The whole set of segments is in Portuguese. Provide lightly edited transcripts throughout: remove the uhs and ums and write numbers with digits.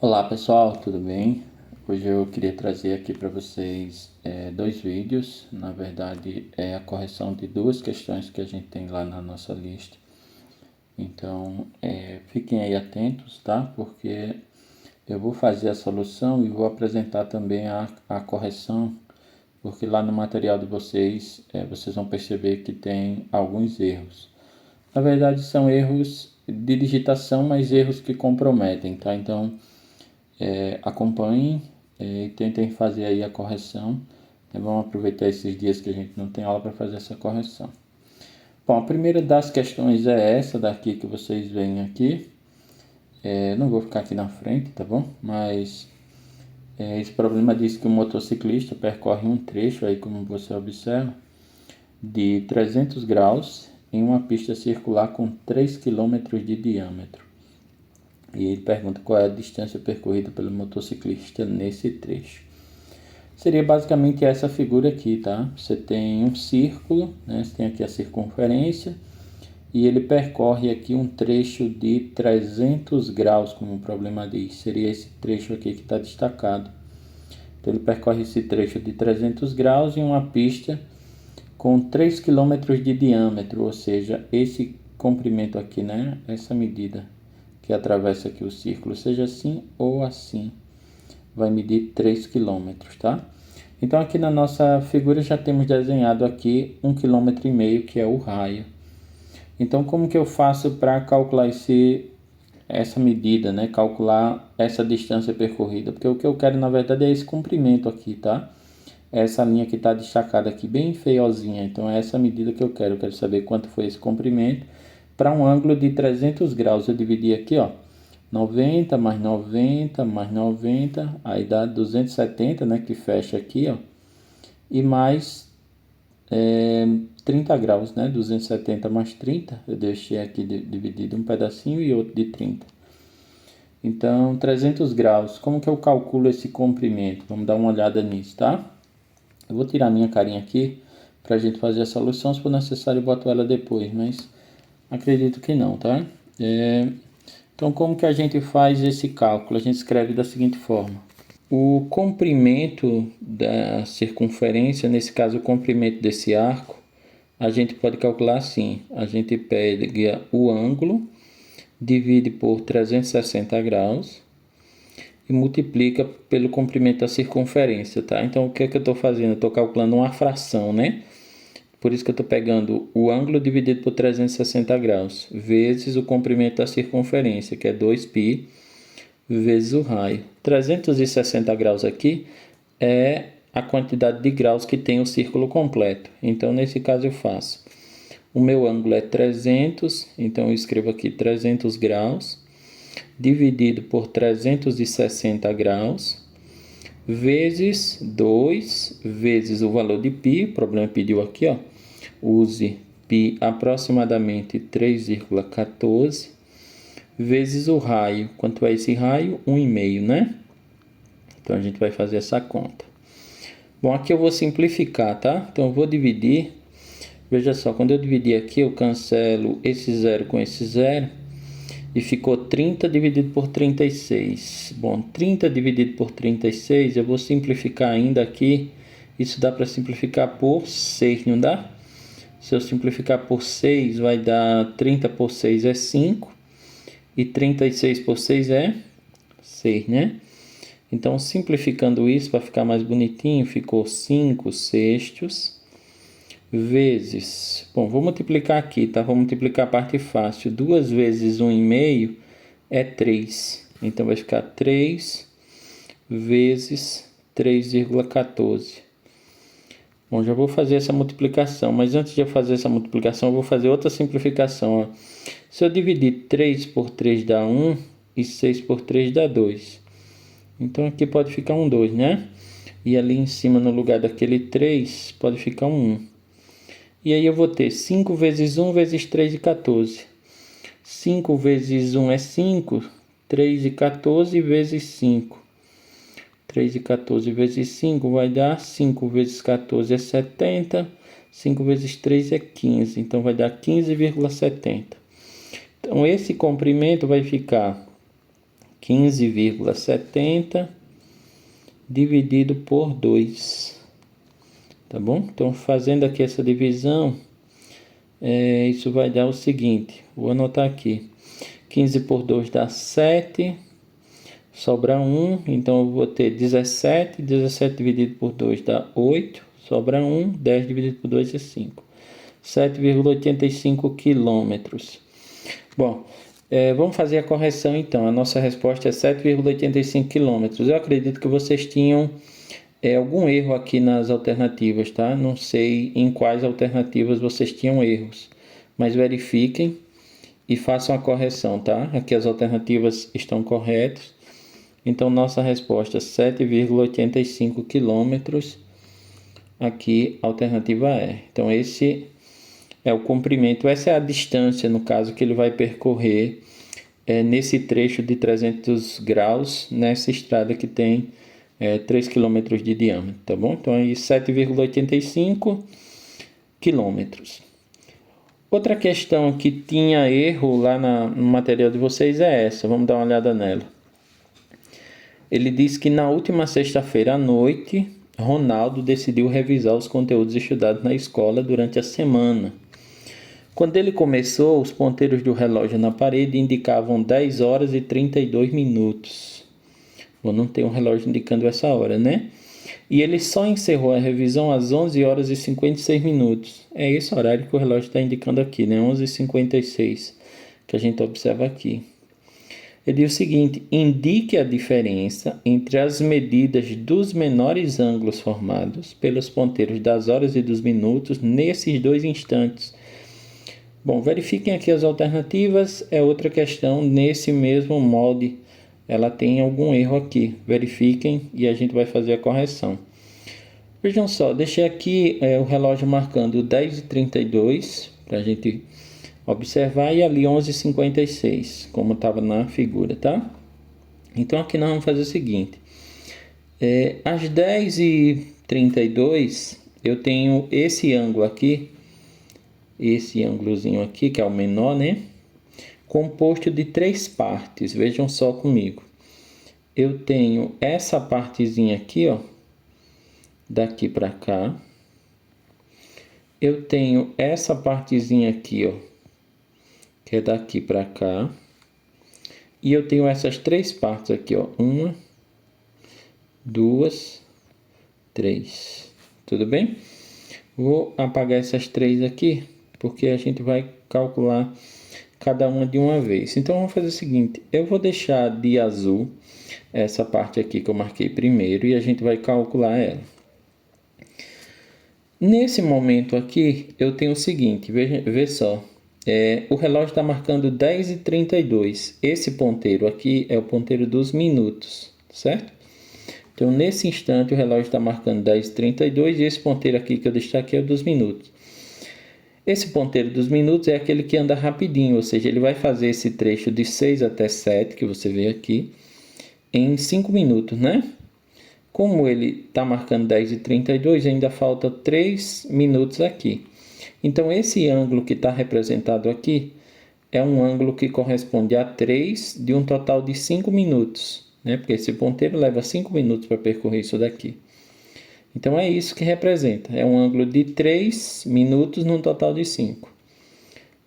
Olá pessoal, tudo bem? Hoje eu queria trazer aqui para vocês dois vídeos. Na verdade é a correção de duas questões que a gente tem lá na nossa lista. Então fiquem aí atentos, tá? Porque eu vou fazer a solução e vou apresentar também a correção, porque lá no material de vocês vocês vão perceber que tem alguns erros. Na verdade são erros de digitação, mas erros que comprometem, tá? Então acompanhem e tentem fazer aí a correção. Vamos aproveitar esses dias que a gente não tem aula para fazer essa correção. Bom, a primeira das questões é essa daqui que vocês veem aqui. Não vou ficar aqui na frente, tá bom? Mas esse problema diz que o motociclista percorre um trecho, aí como você observa, de 300 graus em uma pista circular com 3 km de diâmetro. E ele pergunta qual é a distância percorrida pelo motociclista nesse trecho. Seria basicamente essa figura aqui, tá? Você tem um círculo, né? Você tem aqui a circunferência e ele percorre aqui um trecho de 300 graus, como o problema diz. Seria esse trecho aqui que está destacado. Então ele percorre esse trecho de 300 graus em uma pista com 3 km de diâmetro, ou seja, esse comprimento aqui, né? Essa medida que atravessa aqui o círculo, seja assim ou assim, vai medir 3 km, tá? Então aqui na nossa figura já temos desenhado aqui 1,5 km, que é o raio. Então como que eu faço para calcular essa medida, né? Calcular essa distância percorrida? Porque o que eu quero na verdade é esse comprimento aqui, tá? Essa linha que está destacada aqui, bem feiozinha. Então é essa medida que eu quero. Eu quero saber quanto foi esse comprimento. Para um ângulo de 300 graus, eu dividi aqui, ó, 90 mais 90 mais 90, aí dá 270, né, que fecha aqui, ó, e mais 30 graus, né, 270 mais 30, eu deixei aqui dividido um pedacinho e outro de 30. Então, 300 graus, como que eu calculo esse comprimento? Vamos dar uma olhada nisso, tá? Eu vou tirar minha carinha aqui para a gente fazer a solução, se for necessário eu boto ela depois, mas acredito que não, tá? Então, como que a gente faz esse cálculo? A gente escreve da seguinte forma. O comprimento da circunferência, nesse caso o comprimento desse arco, a gente pode calcular assim. A gente pega o ângulo, divide por 360 graus e multiplica pelo comprimento da circunferência, tá? Então, o que é que eu estou fazendo? Eu estou calculando uma fração, né? Por isso que eu estou pegando o ângulo dividido por 360 graus, vezes o comprimento da circunferência, que é 2π, vezes o raio. 360 graus aqui é a quantidade de graus que tem o círculo completo. Então, nesse caso, eu faço. O meu ângulo é 300, então eu escrevo aqui 300 graus, dividido por 360 graus, vezes 2, vezes o valor de π, o problema pediu aqui, ó, use π aproximadamente 3,14, vezes o raio. Quanto é esse raio? 1,5, né? Então, a gente vai fazer essa conta. Bom, aqui eu vou simplificar, tá? Então, eu vou dividir. Veja só, quando eu dividir aqui, eu cancelo esse zero com esse zero. E ficou 30 dividido por 36. Bom, 30 dividido por 36, eu vou simplificar ainda aqui. Isso dá para simplificar por 6, não dá? Se eu simplificar por 6, vai dar 30 por 6 é 5. E 36 por 6 é 6, né? Então, simplificando isso para ficar mais bonitinho, ficou 5 sextos vezes... Bom, vou multiplicar aqui, tá? Vou multiplicar a parte fácil. 2 vezes 1,5 é 3. Então, vai ficar 3 vezes 3,14. Bom, já vou fazer essa multiplicação, mas antes de eu fazer essa multiplicação, eu vou fazer outra simplificação, ó. Se eu dividir 3 por 3 dá 1 e 6 por 3 dá 2. Então, aqui pode ficar um 2, né? E ali em cima, no lugar daquele 3, pode ficar um 1. E aí eu vou ter 5 vezes 1 vezes 3 e 14. 5 vezes 1 é 5, 3 e 14 vezes 5. 3 e 14 vezes 5 vai dar 5 vezes 14 é 70, 5 vezes 3 é 15, então vai dar 15,70. Então esse comprimento vai ficar 15,70 dividido por 2. Tá bom? Então, fazendo aqui essa divisão, isso vai dar o seguinte. Vou anotar aqui. 15 por 2 dá 7. Sobra 1. Então, eu vou ter 17. 17 dividido por 2 dá 8. Sobra 1. 10 dividido por 2 é 5. 7,85 quilômetros. Bom, vamos fazer a correção então. A nossa resposta é 7,85 quilômetros. Eu acredito que vocês tinham algum erro aqui nas alternativas, tá? Não sei em quais alternativas vocês tinham erros, mas verifiquem e façam a correção, tá? Aqui as alternativas estão corretas. Então, nossa resposta é 7,85 quilômetros. Aqui, alternativa E. Então, esse é o comprimento, essa é a distância, no caso, que ele vai percorrer nesse trecho de 300 graus, nessa estrada que tem 3 km de diâmetro, tá bom? Então, aí 7,85 quilômetros. Outra questão que tinha erro lá no material de vocês é essa, vamos dar uma olhada nela. Ele diz que na última sexta-feira à noite, Ronaldo decidiu revisar os conteúdos estudados na escola durante a semana. Quando ele começou, os ponteiros do relógio na parede indicavam 10 horas e 32 minutos. Bom, não tem um relógio indicando essa hora, né? E ele só encerrou a revisão às 11 horas e 56 minutos. É esse horário que o relógio está indicando aqui, né? 11h56, que a gente observa aqui. Ele diz o seguinte: indique a diferença entre as medidas dos menores ângulos formados pelos ponteiros das horas e dos minutos nesses dois instantes. Bom, verifiquem aqui as alternativas. É outra questão nesse mesmo molde. Ela tem algum erro aqui. Verifiquem e a gente vai fazer a correção. Vejam só, deixei aqui o relógio marcando 10h32 para a gente observar e ali 11h56, como estava na figura, tá? Então aqui nós vamos fazer o seguinte. Às 10h32 eu tenho esse ângulo aqui, esse ângulozinho aqui, que é o menor, né? Composto de 3 partes, vejam só comigo. Eu tenho essa partezinha aqui, ó, daqui para cá. Eu tenho essa partezinha aqui, ó, que é daqui para cá. E eu tenho essas 3 partes aqui, ó, 1, 2, 3. Tudo bem? Vou apagar essas 3 aqui, porque a gente vai calcular cada uma de uma vez. Então, vamos fazer o seguinte. Eu vou deixar de azul essa parte aqui que eu marquei primeiro e a gente vai calcular ela. Nesse momento aqui, eu tenho o seguinte. Vê só. O relógio está marcando 10h32. Esse ponteiro aqui é o ponteiro dos minutos, certo? Então, nesse instante, o relógio está marcando 10h32 e esse ponteiro aqui que eu destaquei é o dos minutos. Esse ponteiro dos minutos é aquele que anda rapidinho, ou seja, ele vai fazer esse trecho de 6 até 7, que você vê aqui, em 5 minutos, né? Como ele está marcando 10h32, ainda falta 3 minutos aqui. Então, esse ângulo que está representado aqui é um ângulo que corresponde a 3 de um total de 5 minutos, né? Porque esse ponteiro leva 5 minutos para percorrer isso daqui. Então, é isso que representa. É um ângulo de 3 minutos num total de 5,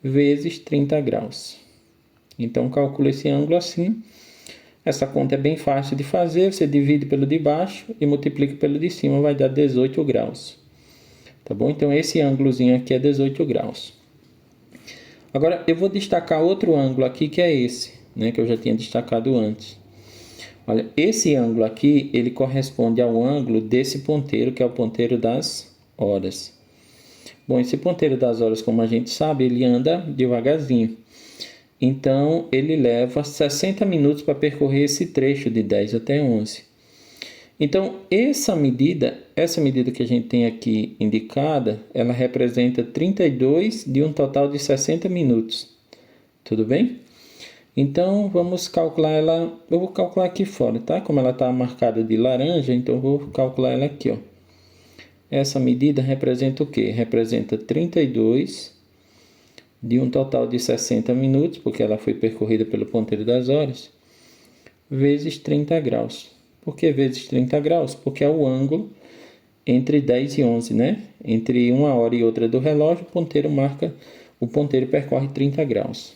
vezes 30 graus. Então, calcula esse ângulo assim. Essa conta é bem fácil de fazer. Você divide pelo de baixo e multiplica pelo de cima, vai dar 18 graus. Tá bom? Então, esse ângulozinho aqui é 18 graus. Agora, eu vou destacar outro ângulo aqui, que é esse, né? Que eu já tinha destacado antes. Olha, esse ângulo aqui, ele corresponde ao ângulo desse ponteiro, que é o ponteiro das horas. Bom, esse ponteiro das horas, como a gente sabe, ele anda devagarzinho. Então, ele leva 60 minutos para percorrer esse trecho de 10 até 11. Então, essa medida que a gente tem aqui indicada, ela representa 32 de um total de 60 minutos. Tudo bem? Então, vamos calcular ela. Eu vou calcular aqui fora, tá? Como ela está marcada de laranja, então eu vou calcular ela aqui, ó. Essa medida representa o quê? Representa 32 de um total de 60 minutos, porque ela foi percorrida pelo ponteiro das horas, vezes 30 graus. Por que vezes 30 graus? Porque é o ângulo entre 10 e 11, né? Entre uma hora e outra do relógio, o ponteiro percorre 30 graus.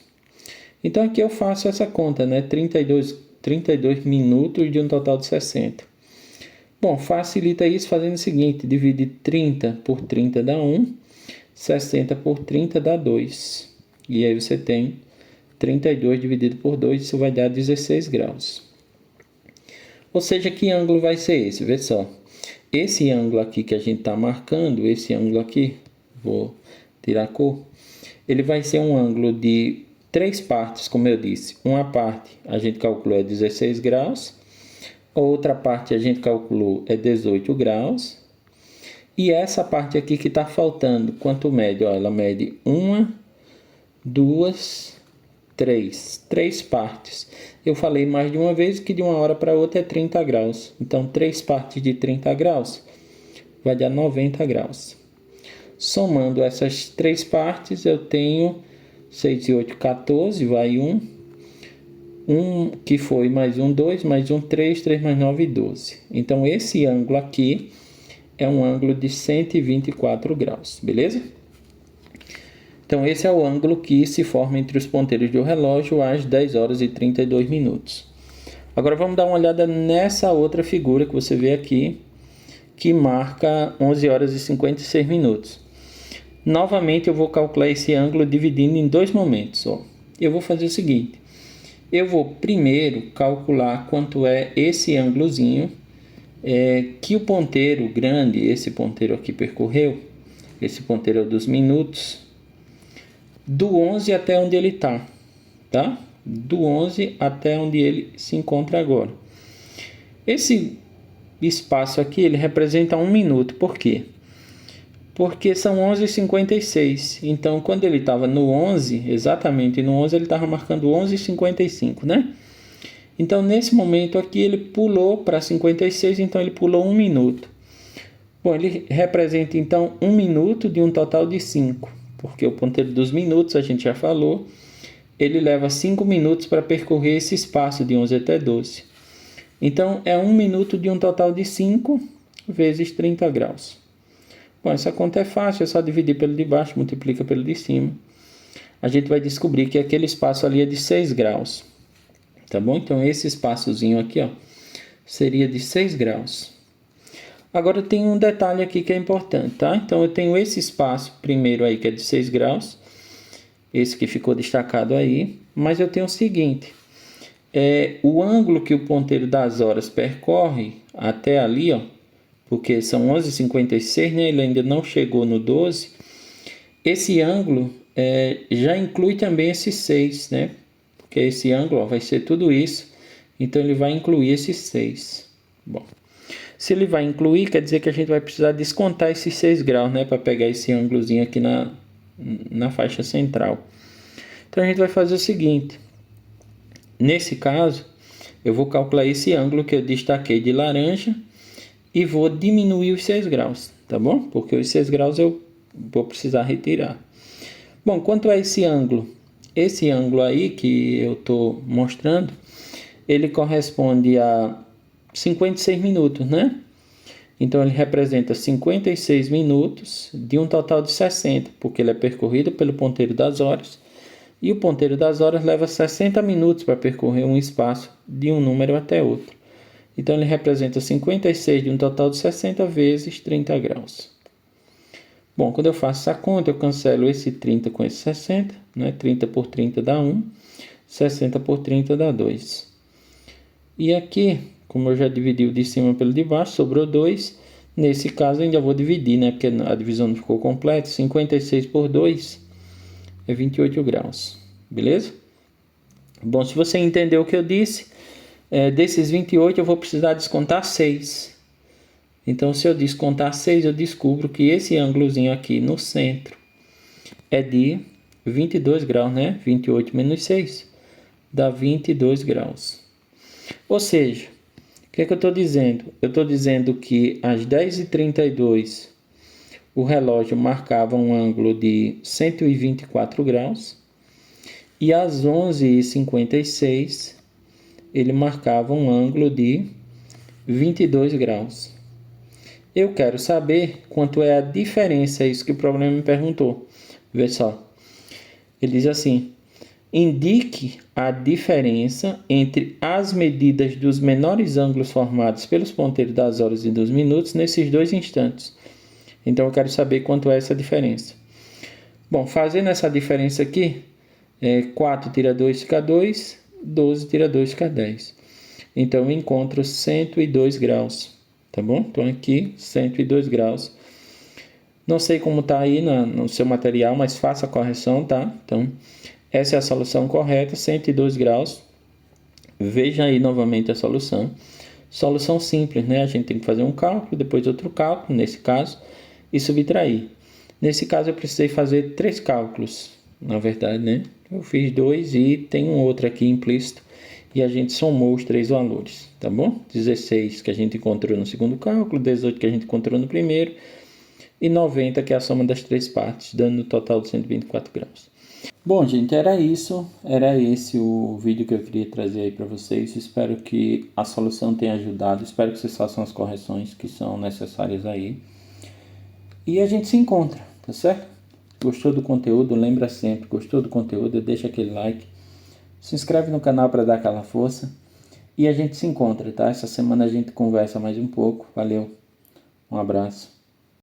Então aqui eu faço essa conta, né? 32 minutos de um total de 60. Bom, facilita isso fazendo o seguinte, divide 30 por 30 dá 1, 60 por 30 dá 2. E aí você tem 32 dividido por 2, isso vai dar 16 graus. Ou seja, que ângulo vai ser esse? Vê só. Esse ângulo aqui que a gente está marcando, esse ângulo aqui, vou tirar a cor, ele vai ser um ângulo de 3 partes, como eu disse. Uma parte a gente calculou é 16 graus, a outra parte a gente calculou é 18 graus, e essa parte aqui que está faltando, quanto mede? Ó, ela mede 1, 2, 3. 3 partes. Eu falei mais de uma vez que de uma hora para outra é 30 graus. Então, 3 partes de 30 graus vai dar 90 graus. Somando essas 3 partes, eu tenho 6 e 8, 14, vai 1. 1 que foi mais 1, 2, mais 1, 3, 3 mais 9, 12. Então, esse ângulo aqui é um ângulo de 124 graus, beleza? Então, esse é o ângulo que se forma entre os ponteiros do relógio às 10 horas e 32 minutos. Agora, vamos dar uma olhada nessa outra figura que você vê aqui, que marca 11 horas e 56 minutos. Novamente, eu vou calcular esse ângulo dividindo em 2 momentos. Ó. Eu vou fazer o seguinte. Eu vou primeiro calcular quanto é esse ângulozinho que o ponteiro grande, esse ponteiro aqui percorreu. Esse ponteiro é o dos minutos. Do 11 até onde ele está, tá? Do 11 até onde ele se encontra agora. Esse espaço aqui, ele representa 1 minuto. Por quê? Porque são 11h56. Então, quando ele estava no 11, exatamente no 11, ele estava marcando 11h55, né? Então, nesse momento aqui, ele pulou para 56, então ele pulou 1 minuto. Bom, ele representa, então, 1 minuto de um total de 5. Porque o ponteiro dos minutos, a gente já falou, ele leva 5 minutos para percorrer esse espaço de 11 até 12. Então, é 1 minuto de um total de 5 vezes 30 graus. Bom, essa conta é fácil, é só dividir pelo de baixo, multiplica pelo de cima. A gente vai descobrir que aquele espaço ali é de 6 graus. Tá bom? Então, esse espaçozinho aqui, ó, seria de 6 graus. Agora tem um detalhe aqui que é importante, tá? Então eu tenho esse espaço primeiro aí que é de 6 graus, esse que ficou destacado aí, mas eu tenho o seguinte, o ângulo que o ponteiro das horas percorre até ali, ó, porque são 11h56, né? Ele ainda não chegou no 12, esse ângulo já inclui também esse 6, né? Porque esse ângulo, ó, vai ser tudo isso, então ele vai incluir esse 6. Bom. Se ele vai incluir, quer dizer que a gente vai precisar descontar esses 6 graus, né? Para pegar esse ângulozinho aqui na faixa central. Então, a gente vai fazer o seguinte. Nesse caso, eu vou calcular esse ângulo que eu destaquei de laranja e vou diminuir os 6 graus, tá bom? Porque os 6 graus eu vou precisar retirar. Bom, quanto a esse ângulo? Esse ângulo aí que eu estou mostrando, ele corresponde a 56 minutos, né? Então, ele representa 56 minutos de um total de 60, porque ele é percorrido pelo ponteiro das horas. E o ponteiro das horas leva 60 minutos para percorrer um espaço de um número até outro. Então, ele representa 56 de um total de 60 vezes 30 graus. Bom, quando eu faço essa conta, eu cancelo esse 30 com esse 60, né? 30 por 30 dá 1, 60 por 30 dá 2. E aqui, como eu já dividi o de cima pelo de baixo, sobrou 2. Nesse caso, eu ainda vou dividir, né? Porque a divisão não ficou completa. 56 por 2 é 28 graus. Beleza? Bom, se você entendeu o que eu disse, desses 28 eu vou precisar descontar 6. Então, se eu descontar 6, eu descubro que esse ângulozinho aqui no centro é de 22 graus, né? 28 menos 6 dá 22 graus. Ou seja, o que é que eu estou dizendo? Eu estou dizendo que às 10h32 o relógio marcava um ângulo de 124 graus e às 11h56 ele marcava um ângulo de 22 graus. Eu quero saber quanto é a diferença, é isso que o problema me perguntou. Vê só. Ele diz assim: indique a diferença entre as medidas dos menores ângulos formados pelos ponteiros das horas e dos minutos nesses dois instantes. Então eu quero saber quanto é essa diferença. Bom, fazendo essa diferença aqui, 4 tira 2 fica 2, 12 tira 2 fica 10. Então eu encontro 102 graus, tá bom? Então aqui 102 graus. Não sei como está aí no seu material, mas faça a correção, tá? Então essa é a solução correta, 102 graus. Veja aí novamente a solução. Solução simples, né? A gente tem que fazer um cálculo, depois outro cálculo, nesse caso, e subtrair. Nesse caso eu precisei fazer 3 cálculos, na verdade, né? Eu fiz 2 e tem um outro aqui implícito, e a gente somou os 3 valores, tá bom? 16 que a gente encontrou no segundo cálculo, 18 que a gente encontrou no primeiro, e 90 que é a soma das 3 partes, dando no total de 124 graus. Bom, gente, era esse o vídeo que eu queria trazer aí para vocês. Espero que a solução tenha ajudado, espero que vocês façam as correções que são necessárias aí. E a gente se encontra, tá certo? Gostou do conteúdo? Lembra sempre, gostou do conteúdo? Deixa aquele like, se inscreve no canal para dar aquela força. E a gente se encontra, tá? Essa semana a gente conversa mais um pouco. Valeu, um abraço.